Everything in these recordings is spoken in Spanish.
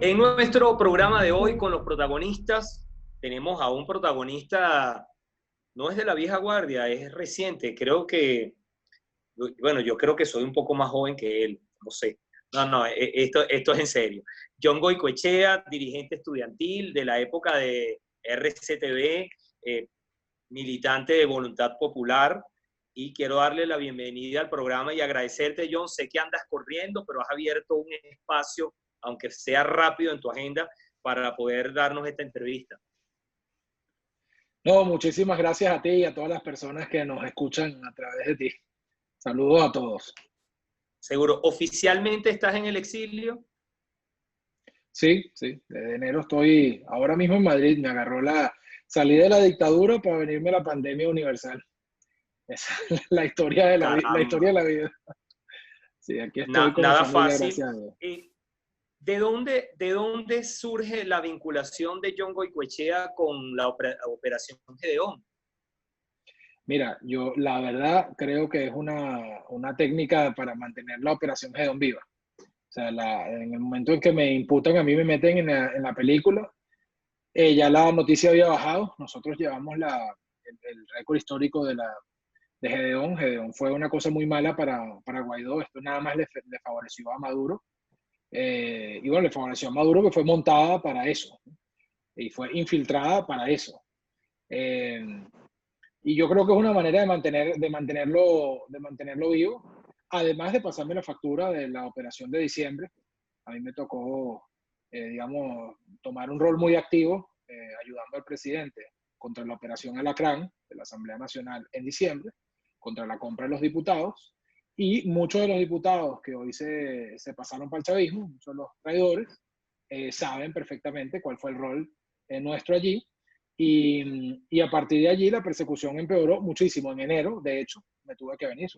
En nuestro programa de hoy con los protagonistas, tenemos a un protagonista, no es de la vieja guardia, es reciente. Creo que, bueno, yo creo que soy un poco más joven que él, no sé. No, esto es en serio. John Goicoechea, dirigente estudiantil de la época de RCTV, militante de Voluntad Popular, y quiero darle la bienvenida al programa y agradecerte, John. Sé que andas corriendo, pero has abierto un espacio, aunque sea rápido en tu agenda, para poder darnos esta entrevista. No, muchísimas gracias a ti y a todas las personas que nos escuchan a través de ti. Saludos a todos. Seguro, ¿oficialmente estás en el exilio? Sí, desde enero estoy ahora mismo en Madrid. Salí de la dictadura para venirme a la pandemia universal. Esa es la historia de la historia de Caramba, la vida. Sí, aquí estoy con mi nada familia, fácil. gracias a Dios. ¿De dónde surge la vinculación de John Goicoechea con la Operación Gedeón? Mira, yo la verdad creo que es una técnica para mantener la operación Gedón viva. O sea, en el momento en que me imputan, a mí me meten en la película. Ya la noticia había bajado. Nosotros llevamos el récord histórico de Gedeón. Gedeón fue una cosa muy mala para Guaidó. Esto nada más le favoreció a Maduro. Y bueno, le favoreció a Maduro, que fue montada para eso y fue infiltrada para eso. Eh, y yo creo que es una manera de mantenerlo vivo, además de pasarme la factura de la operación de diciembre. A mí me tocó, digamos, tomar un rol muy activo, ayudando al presidente contra la operación Alacrán de la Asamblea Nacional en diciembre, contra la compra de los diputados. Y muchos de los diputados que hoy se pasaron para el chavismo, muchos de los traidores, saben perfectamente cuál fue el rol nuestro allí. Y a partir de allí la persecución empeoró muchísimo. En enero, de hecho, me tuve que venir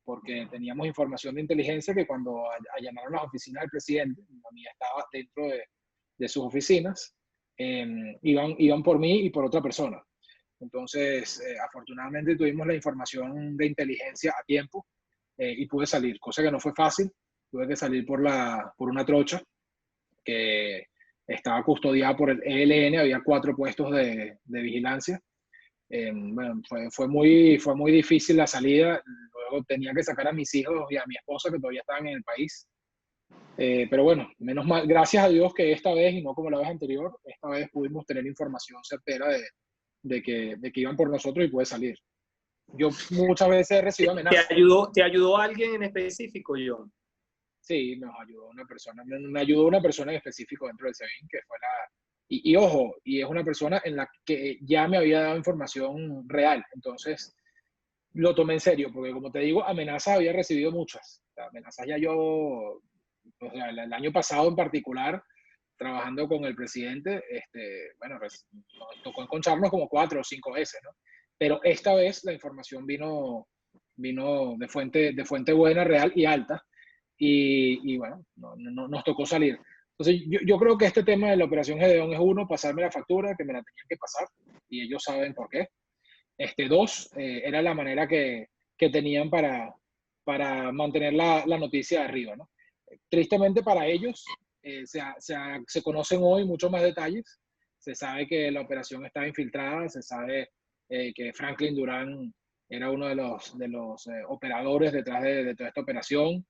porque teníamos información de inteligencia que cuando allanaron las oficinas del presidente, la mía estaba dentro de sus oficinas, iban por mí y por otra persona. Entonces, afortunadamente tuvimos la información de inteligencia a tiempo, y pude salir, cosa que no fue fácil. Tuve que salir por una trocha que estaba custodiada por el ELN. Había 4 puestos de vigilancia. Bueno, fue muy difícil la salida. Luego tenía que sacar a mis hijos y a mi esposa, que todavía estaban en el país. Pero bueno, menos mal, gracias a Dios que esta vez, y no como la vez anterior, esta vez pudimos tener información certera de que iban por nosotros y pude salir. Yo muchas veces he recibido amenazas. ¿Te ayudó alguien en específico, John? Sí, me ayudó una persona en específico dentro del SEBIN, que fue y ojo, y es una persona en la que ya me había dado información real. Entonces, lo tomé en serio, porque como te digo, amenazas había recibido muchas. O sea, amenazas ya yo, o sea, el año pasado en particular, trabajando con el presidente, bueno, pues, nos tocó encontrarnos como 4 o 5 veces, ¿no? Pero esta vez la información vino de fuente buena, real y alta. Y bueno, nos tocó salir. Entonces, yo creo que este tema de la operación Gedeón es, uno, pasarme la factura, que me la tenían que pasar, y ellos saben por qué. Dos, era la manera que tenían para mantener la noticia de arriba, ¿no? Tristemente para ellos, se conocen hoy muchos más detalles. Se sabe que la operación estaba infiltrada, se sabe que Franklin Durán era uno de los operadores detrás de toda esta operación.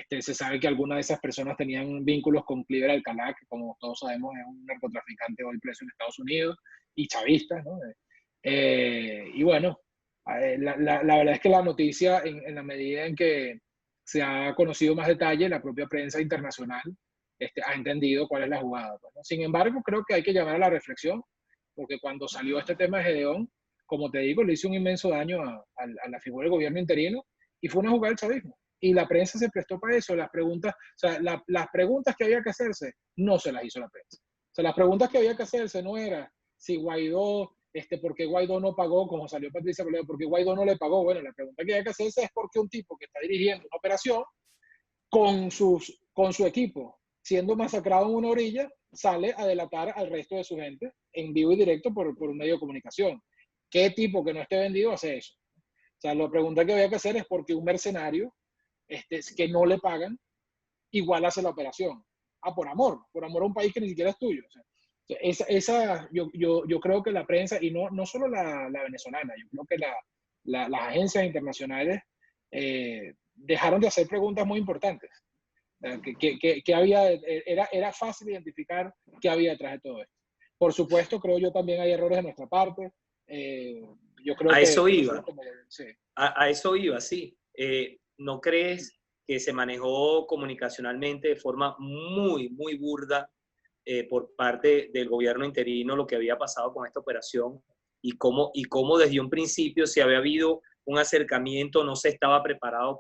Se sabe que algunas de esas personas tenían vínculos con Cliver Alcalá, que como todos sabemos es un narcotraficante hoy preso en Estados Unidos, y chavista, ¿no? Y bueno, la verdad es que la noticia, en la medida en que se ha conocido más detalle, la propia prensa internacional ha entendido cuál es la jugada, pues, ¿no? Sin embargo, creo que hay que llamar a la reflexión, porque cuando salió este tema de Gedeón, como te digo, le hizo un inmenso daño a la figura del gobierno interino, y fue una jugada del chavismo. Y la prensa se prestó para eso. Las preguntas, o sea, las preguntas que había que hacerse, no se las hizo la prensa. O sea, las preguntas que había que hacerse no era si Guaidó, ¿por qué Guaidó no pagó? Como salió Patricia Toledo, ¿por qué Guaidó no le pagó? Bueno, la pregunta que había que hacerse es por qué un tipo que está dirigiendo una operación con su equipo, siendo masacrado en una orilla, sale a delatar al resto de su gente en vivo y directo por un medio de comunicación. ¿Qué tipo que no esté vendido hace eso? O sea, la pregunta que había que hacer es por qué un mercenario, que no le pagan, igual hace la operación. por amor a un país que ni siquiera es tuyo. O sea, yo creo que la prensa, y no solo la venezolana, yo creo que las agencias internacionales dejaron de hacer preguntas muy importantes. Que había, era fácil identificar qué había detrás de todo esto. Por supuesto, creo yo también hay errores de nuestra parte. Yo creo A eso que iba, nosotros como... Sí. a eso iba, sí. ¿No crees que se manejó comunicacionalmente de forma muy, muy burda por parte del gobierno interino lo que había pasado con esta operación y cómo desde un principio, si había habido un acercamiento, no se estaba preparado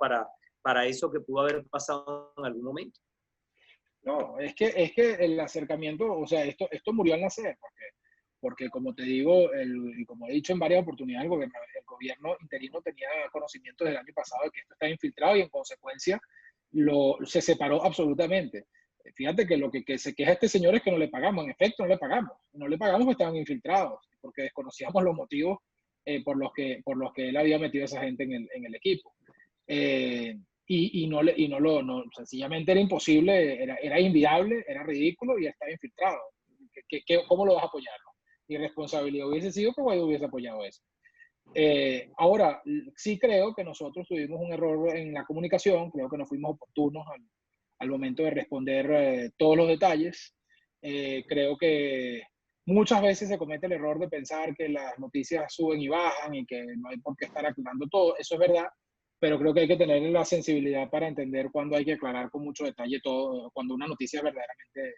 para eso que pudo haber pasado en algún momento? No, es que el acercamiento, o sea, esto murió al nacer, porque como te digo, y como he dicho en varias oportunidades, el gobierno interino tenía conocimiento del año pasado de que esto estaba infiltrado y en consecuencia se separó absolutamente. Fíjate que lo que se queja este señor es que no le pagamos, en efecto no le pagamos, no le pagamos porque estaban infiltrados, porque desconocíamos los motivos por los que él había metido a esa gente en el equipo. Eh, sencillamente era imposible, era inviable, era ridículo y estaba infiltrado. ¿Cómo lo vas a apoyar? Mi responsabilidad hubiese sido que Guaidó hubiese apoyado eso. Ahora, sí creo que nosotros tuvimos un error en la comunicación, creo que no fuimos oportunos al momento de responder todos los detalles. Creo que muchas veces se comete el error de pensar que las noticias suben y bajan y que no hay por qué estar aclarando todo. Eso es verdad, pero creo que hay que tener la sensibilidad para entender cuándo hay que aclarar con mucho detalle todo, cuando una noticia verdaderamente,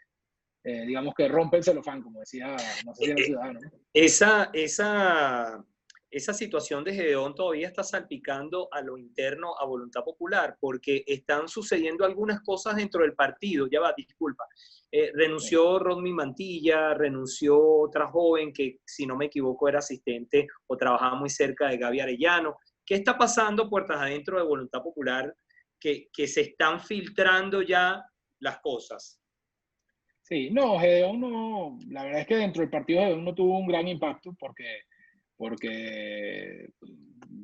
digamos que rompe el celofán, como decía, no sé si era Ciudadano, ¿no? Esa situación de Gedeón todavía está salpicando a lo interno, a Voluntad Popular, porque están sucediendo algunas cosas dentro del partido. Ya va, disculpa. Sí. Renunció Rodney Mantilla, renunció otra joven que, si no me equivoco, era asistente o trabajaba muy cerca de Gaby Arellano. ¿Qué está pasando puertas adentro de Voluntad Popular que se están filtrando ya las cosas? Sí, no, Gedeón no, la verdad es que dentro del partido Gedeón no tuvo un gran impacto porque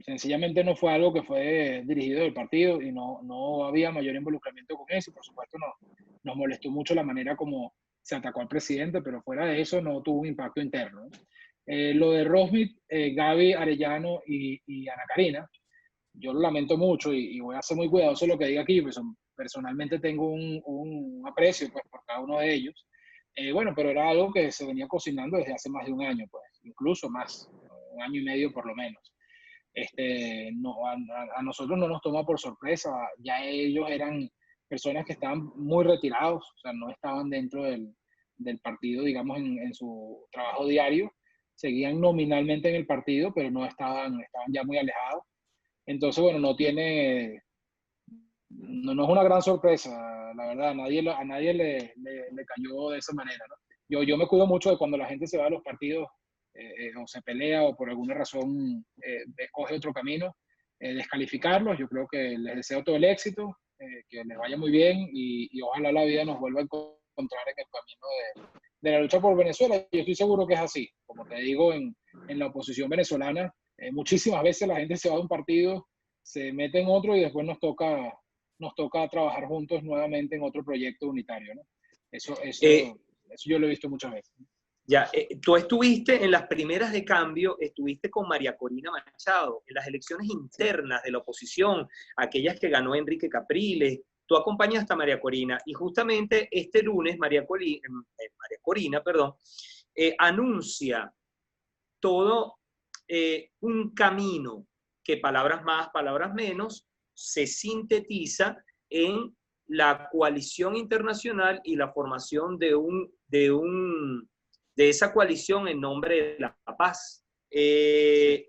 sencillamente no fue algo que fue dirigido del partido y no había mayor involucramiento con eso. Y por supuesto nos molestó mucho la manera como se atacó al presidente, pero fuera de eso no tuvo un impacto interno, ¿no? Lo de Rosmith, Gaby Arellano y Ana Karina, yo lo lamento mucho y voy a ser muy cuidadoso en lo que diga aquí, pues personalmente tengo un aprecio pues, por cada uno de ellos. Bueno, pero era algo que se venía cocinando desde hace más de un año, pues, incluso más, un año y medio por lo menos. No, a nosotros no nos toma por sorpresa, ya ellos eran personas que estaban muy retirados, o sea, no estaban dentro del partido, digamos, en su trabajo diario, seguían nominalmente en el partido, pero no estaban ya muy alejados. Entonces, bueno, no es una gran sorpresa, la verdad, a nadie le cayó de esa manera, ¿no? Yo me cuido mucho de cuando la gente se va a los partidos o se pelea o por alguna razón escoge otro camino, descalificarlos. Yo creo que les deseo todo el éxito, que les vaya muy bien y ojalá la vida nos vuelva a encontrar en el camino de la lucha por Venezuela. Yo estoy seguro que es así. Como te digo, en la oposición venezolana, muchísimas veces la gente se va de un partido, se mete en otro y después nos toca trabajar juntos nuevamente en otro proyecto unitario, ¿no? Eso, Eh, eso, eso yo lo he visto muchas veces. Ya, tú estuviste en las primeras de cambio, estuviste con María Corina Machado, en las elecciones Sí, internas de la oposición, aquellas que ganó Enrique Capriles. Tú acompañaste a María Corina y justamente este lunes María Corina, perdón, anuncia todo un camino que palabras más, palabras menos, se sintetiza en la coalición internacional y la formación de esa coalición en nombre de la paz. Ese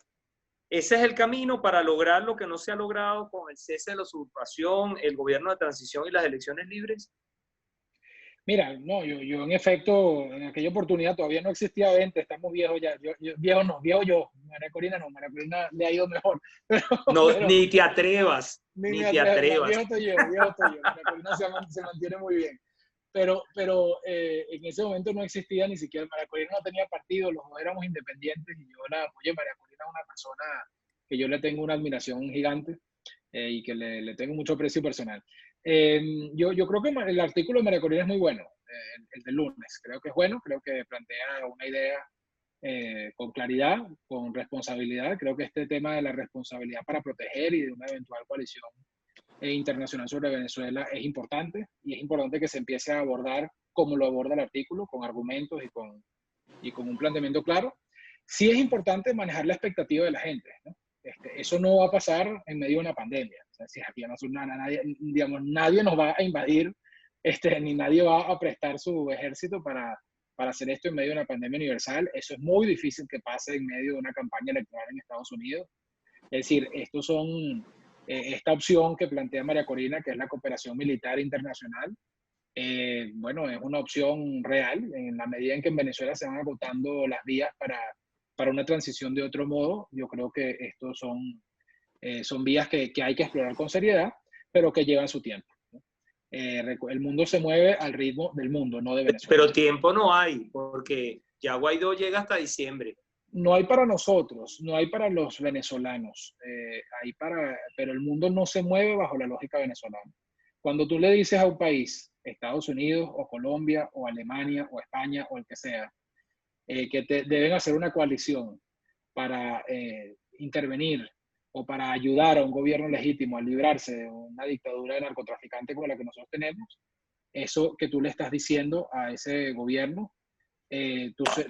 es el camino para lograr lo que no se ha logrado con el cese de la usurpación, el gobierno de transición y las elecciones libres. mira, no, yo en efecto, en aquella oportunidad todavía no existía venta, estamos viejos ya, viejo no, viejo yo, María Corina no, María Corina le ha ido mejor, pero, No, pero ni te atrevas, ni me ni te atrevo, no, atrevas. viejo estoy yo, María Corina se mantiene muy bien. Pero en ese momento no existía ni siquiera, María Corina no tenía partido, los dos éramos independientes y yo la apoyé. María Corina es una persona que yo le tengo una admiración gigante y que le tengo mucho aprecio personal. Yo creo que el artículo de María Corina es muy bueno, el del lunes. Creo que es bueno, creo que plantea una idea con claridad, con responsabilidad. Creo que este tema de la responsabilidad para proteger y de una eventual coalición internacional sobre Venezuela es importante, y es importante que se empiece a abordar como lo aborda el artículo, con argumentos y con un planteamiento claro. Sí es importante manejar la expectativa de la gente, ¿no? Eso no va a pasar en medio de una pandemia. O sea, si aquí no, nadie, digamos, nadie nos va a invadir, ni nadie va a prestar su ejército para hacer esto en medio de una pandemia universal. Eso es muy difícil que pase en medio de una campaña electoral en Estados Unidos. Es decir, esta opción que plantea María Corina, que es la cooperación militar internacional, bueno, es una opción real en la medida en que en Venezuela se van agotando las vías para una transición de otro modo. Yo creo que estos son vías que hay que explorar con seriedad, pero que llevan su tiempo, ¿no? El mundo se mueve al ritmo del mundo, no de Venezuela. Pero tiempo no hay, porque ya Guaidó llega hasta diciembre. No hay para nosotros, no hay para los venezolanos, pero el mundo no se mueve bajo la lógica venezolana. Cuando tú le dices a un país, Estados Unidos o Colombia o Alemania o España o el que sea, que deben hacer una coalición para intervenir o para ayudar a un gobierno legítimo a librarse de una dictadura de narcotraficante como la que nosotros tenemos, eso que tú le estás diciendo a ese gobierno,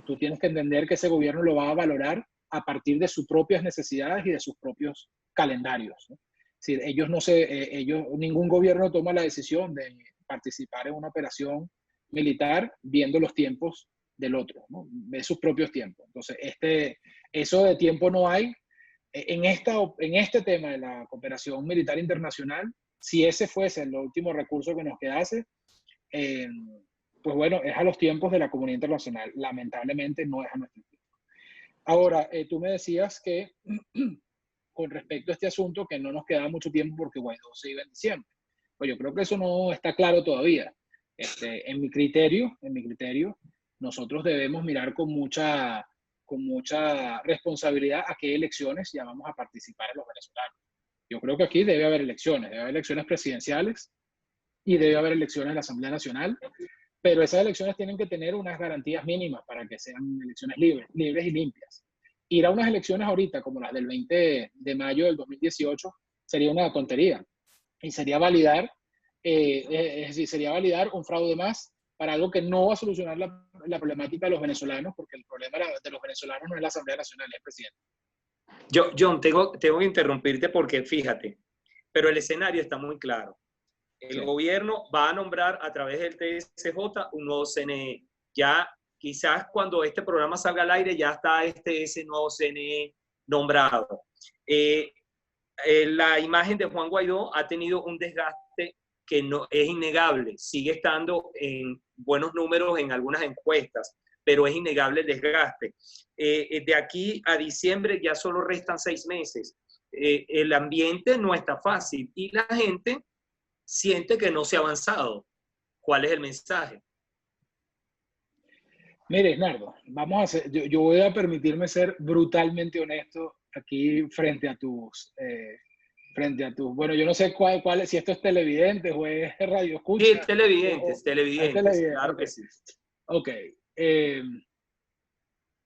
tú tienes que entender que ese gobierno lo va a valorar a partir de sus propias necesidades y de sus propios calendarios, ¿no? Es decir, ningún gobierno toma la decisión de participar en una operación militar viendo los tiempos del otro, ¿no? Ve sus propios tiempos. Entonces, eso de tiempo no hay. En este tema de la cooperación militar internacional, si ese fuese el último recurso que nos quedase, pues bueno, es a los tiempos de la comunidad internacional. Lamentablemente no es a nuestro tiempo. Ahora, tú me decías que con respecto a este asunto, que no nos quedaba mucho tiempo porque Guaidó se iba en diciembre. Pues yo creo que eso no está claro todavía. En mi criterio, nosotros debemos mirar con mucha responsabilidad a qué elecciones llamamos a participar en los venezolanos. Yo creo que aquí debe haber elecciones presidenciales y debe haber elecciones en la Asamblea Nacional, pero esas elecciones tienen que tener unas garantías mínimas para que sean elecciones libres y limpias. Ir a unas elecciones ahorita, como las del 20 de mayo del 2018, sería una tontería. Y sería validar un fraude más para algo que no va a solucionar la problemática de los venezolanos, porque el problema de los venezolanos no es la Asamblea Nacional, es el presidente. John, tengo que interrumpirte porque fíjate, pero el escenario está muy claro. El gobierno va a nombrar a través del TSJ un nuevo CNE. Ya quizás cuando este programa salga al aire ya está ese nuevo CNE nombrado. La imagen de Juan Guaidó ha tenido un desgaste que no es innegable. Sigue estando en buenos números en algunas encuestas, pero es innegable el desgaste. De aquí a diciembre ya solo restan 6 meses. El ambiente no está fácil y la gente siente que no se ha avanzado. ¿Cuál es el mensaje? Mire, Nardo, yo voy a permitirme ser brutalmente honesto aquí frente a tus, bueno, yo no sé si esto es televidentes o es radio escucha. Sí, televidentes, claro okay. Que sí. Ok.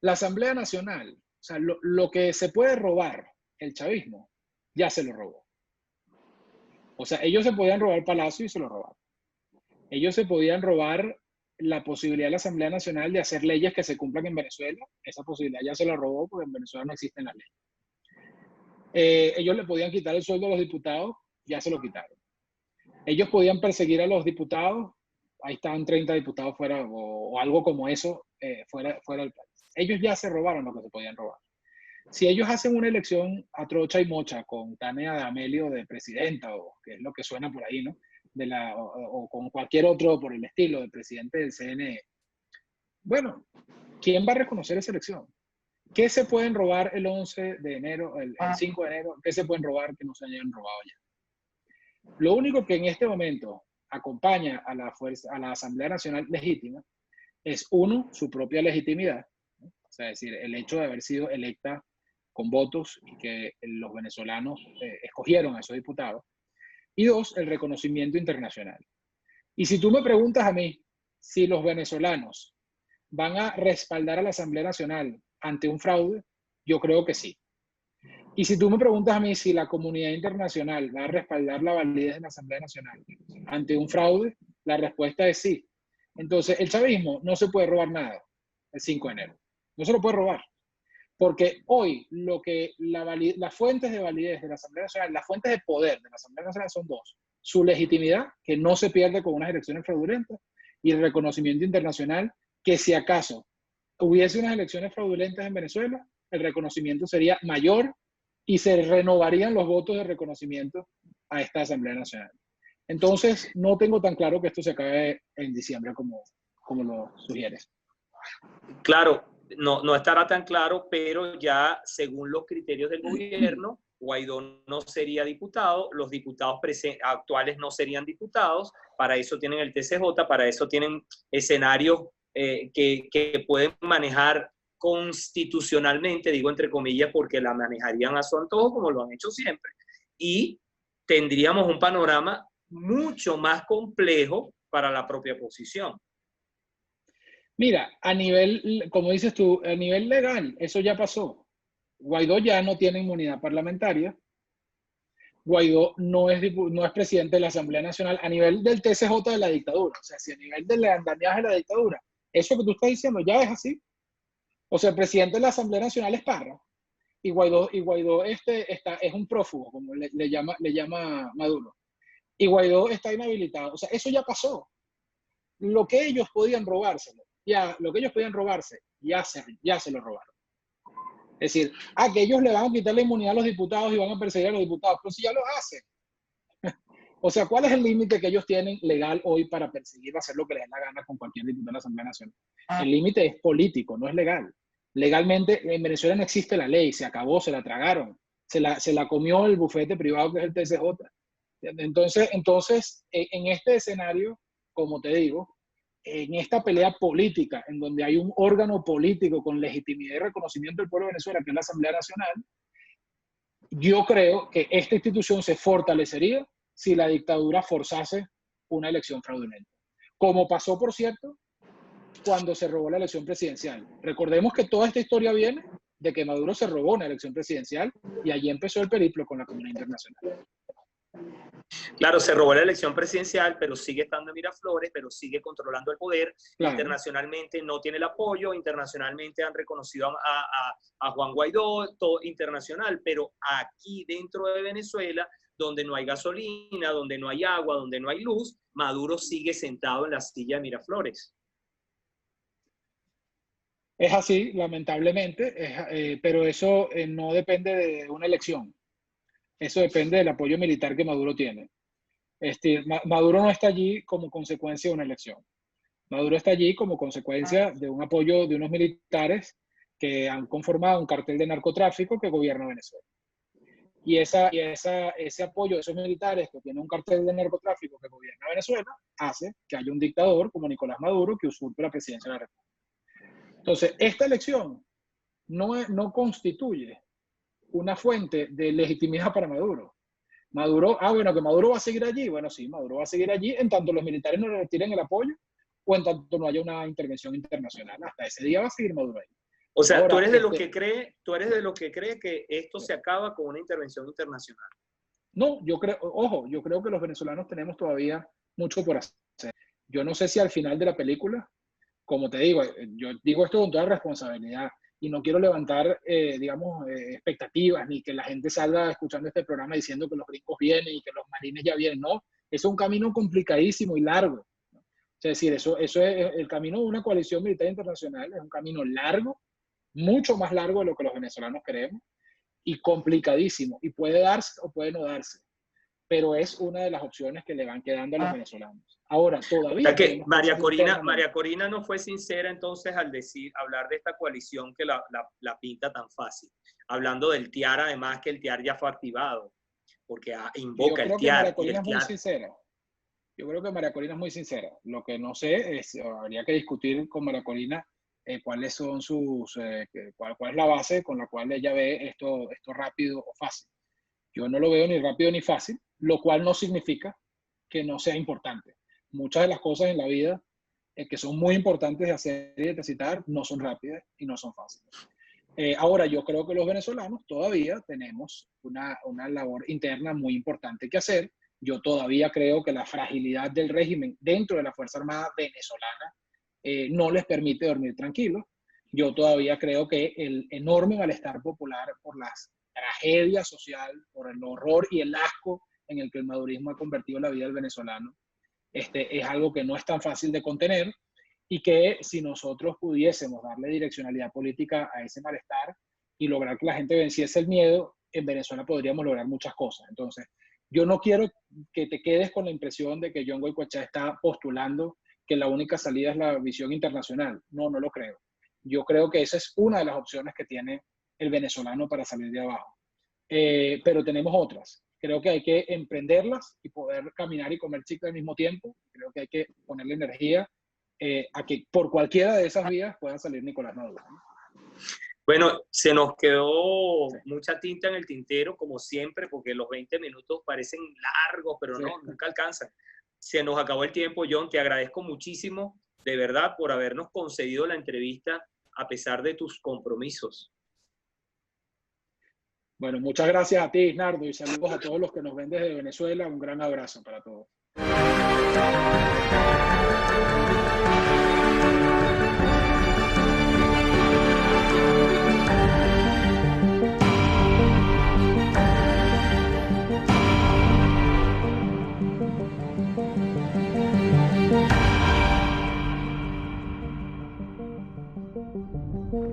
La Asamblea Nacional, o sea, lo que se puede robar el chavismo, ya se lo robó. O sea, ellos se podían robar el Palacio y se lo robaron. Ellos se podían robar la posibilidad de la Asamblea Nacional de hacer leyes que se cumplan en Venezuela. Esa posibilidad ya se la robó porque en Venezuela no existen las leyes. Ellos le podían quitar el sueldo a los diputados, ya se lo quitaron. Ellos podían perseguir a los diputados, ahí están 30 diputados fuera o algo como eso, fuera del país. Ellos ya se robaron lo que se podían robar. Si ellos hacen una elección a trocha y mocha con Tania D'Amelio de presidenta, o que es lo que suena por ahí, ¿no? O con cualquier otro por el estilo de presidente del CNE, bueno, ¿quién va a reconocer esa elección? ¿Qué se pueden robar el 11 de enero, el 5 de enero? ¿Qué se pueden robar que no se hayan robado ya? Lo único que en este momento acompaña a la Asamblea Nacional legítima es, uno, su propia legitimidad, ¿no? O sea, es decir, el hecho de haber sido electa con votos y que los venezolanos escogieron a esos diputados. Y dos, el reconocimiento internacional. Y si tú me preguntas a mí si los venezolanos van a respaldar a la Asamblea Nacional ante un fraude, yo creo que sí. Y si tú me preguntas a mí si la comunidad internacional va a respaldar la validez de la Asamblea Nacional ante un fraude, la respuesta es sí. Entonces, el chavismo no se puede robar nada el 5 de enero. No se lo puede robar. Porque hoy las fuentes de validez de la Asamblea Nacional, las fuentes de poder de la Asamblea Nacional son dos. Su legitimidad, que no se pierde con unas elecciones fraudulentas, y el reconocimiento internacional, que si acaso hubiese unas elecciones fraudulentas en Venezuela, el reconocimiento sería mayor y se renovarían los votos de reconocimiento a esta Asamblea Nacional. Entonces, no tengo tan claro que esto se acabe en diciembre como lo sugieres. Claro, no estará tan claro, pero ya según los criterios del gobierno, Guaidó no sería diputado, los diputados actuales no serían diputados, para eso tienen el TCJ, para eso tienen escenarios que pueden manejar constitucionalmente, digo entre comillas, porque la manejarían a su antojo, como lo han hecho siempre, y tendríamos un panorama mucho más complejo para la propia oposición. Mira, a nivel, como dices tú, a nivel legal, eso ya pasó. Guaidó ya no tiene inmunidad parlamentaria. Guaidó no es presidente de la Asamblea Nacional a nivel del TCJ de la dictadura. O sea, si a nivel del andamiaje de la dictadura, eso que tú estás diciendo ya es así. O sea, el presidente de la Asamblea Nacional es Parra. Y Guaidó es un prófugo, como le llama Maduro. Y Guaidó está inhabilitado. O sea, eso ya pasó. Lo que ellos podían robárselo, ya se lo robaron. Es decir, que ellos le van a quitar la inmunidad a los diputados y van a perseguir a los diputados, pero si ya lo hacen. O sea, ¿cuál es el límite que ellos tienen legal hoy para perseguir o hacer lo que les dé la gana con cualquier diputado de la Asamblea Nacional? El límite es político, no es legal. Legalmente, en Venezuela no existe la ley, se acabó, se la tragaron, se la comió el bufete privado que es el TCJ. Entonces, en este escenario, como te digo, en esta pelea política, en donde hay un órgano político con legitimidad y reconocimiento del pueblo de Venezuela, que es la Asamblea Nacional, yo creo que esta institución se fortalecería si la dictadura forzase una elección fraudulenta. Como pasó, por cierto, cuando se robó la elección presidencial. Recordemos que toda esta historia viene de que Maduro se robó una elección presidencial y allí empezó el periplo con la comunidad internacional. Claro, se robó la elección presidencial, pero sigue estando en Miraflores, pero sigue controlando el poder. Claro. Internacionalmente no tiene el apoyo, internacionalmente han reconocido a Juan Guaidó, todo internacional, pero aquí dentro de Venezuela, donde no hay gasolina, donde no hay agua, donde no hay luz, Maduro sigue sentado en la silla de Miraflores. Es así, lamentablemente, pero eso no depende de una elección. Eso depende del apoyo militar que Maduro tiene. Maduro no está allí como consecuencia de una elección. Maduro está allí como consecuencia de un apoyo de unos militares que han conformado un cartel de narcotráfico que gobierna Venezuela. Y ese apoyo de esos militares que tiene un cartel de narcotráfico que gobierna Venezuela hace que haya un dictador como Nicolás Maduro que usurpe la presidencia de la República. Entonces, esta elección no constituye una fuente de legitimidad para Maduro. Que Maduro va a seguir allí. Bueno, sí, Maduro va a seguir allí en tanto los militares no le retiren el apoyo o en tanto no haya una intervención internacional. Hasta ese día va a seguir Maduro ahí. O sea, ahora, tú eres de los que cree que esto se acaba con una intervención internacional. No, yo creo que los venezolanos tenemos todavía mucho por hacer. Yo no sé si al final de la película, como te digo, yo digo esto con toda responsabilidad y no quiero levantar, expectativas ni que la gente salga escuchando este programa diciendo que los gringos vienen y que los marines ya vienen. No, es un camino complicadísimo y largo. Es decir, eso es el camino de una coalición militar internacional, es un camino largo, mucho más largo de lo que los venezolanos queremos y complicadísimo. Y puede darse o puede no darse. Pero es una de las opciones que le van quedando a los venezolanos. Ahora, todavía... O sea que María Corina no fue sincera entonces al hablar de esta coalición que la pinta tan fácil. Hablando del TIAR, además que el TIAR ya fue activado, porque invoca el TIAR. María Corina es muy sincera. Yo creo que María Corina es muy sincera. Lo que no sé es, habría que discutir con María Corina cuáles son cuál es la base con la cual ella ve esto rápido o fácil. Yo no lo veo ni rápido ni fácil. lo cual no significa que no sea importante. Muchas de las cosas en la vida que son muy importantes de hacer y de necesitar no son rápidas y no son fáciles. Ahora, yo creo que los venezolanos todavía tenemos una labor interna muy importante que hacer. Yo todavía creo que la fragilidad del régimen dentro de la Fuerza Armada venezolana no les permite dormir tranquilos. Yo todavía creo que el enorme malestar popular por la tragedia social, por el horror y el asco en el que el madurismo ha convertido la vida del venezolano, es algo que no es tan fácil de contener, y que si nosotros pudiésemos darle direccionalidad política a ese malestar y lograr que la gente venciese el miedo, en Venezuela podríamos lograr muchas cosas. Entonces, yo no quiero que te quedes con la impresión de que John Goycochea está postulando que la única salida es la visión internacional. No, no lo creo. Yo creo que esa es una de las opciones que tiene el venezolano para salir de abajo. Pero tenemos otras. Creo que hay que emprenderlas y poder caminar y comer chicle al mismo tiempo. Creo que hay que ponerle energía a que por cualquiera de esas vías pueda salir Nicolás Maduro. Bueno, se nos quedó mucha tinta en el tintero, como siempre, porque los 20 minutos parecen largos, pero no, nunca alcanzan. Se nos acabó el tiempo, John. Te agradezco muchísimo, de verdad, por habernos concedido la entrevista a pesar de tus compromisos. Bueno, muchas gracias a ti, Isnardo, y saludos a todos los que nos ven desde Venezuela. Un gran abrazo para todos.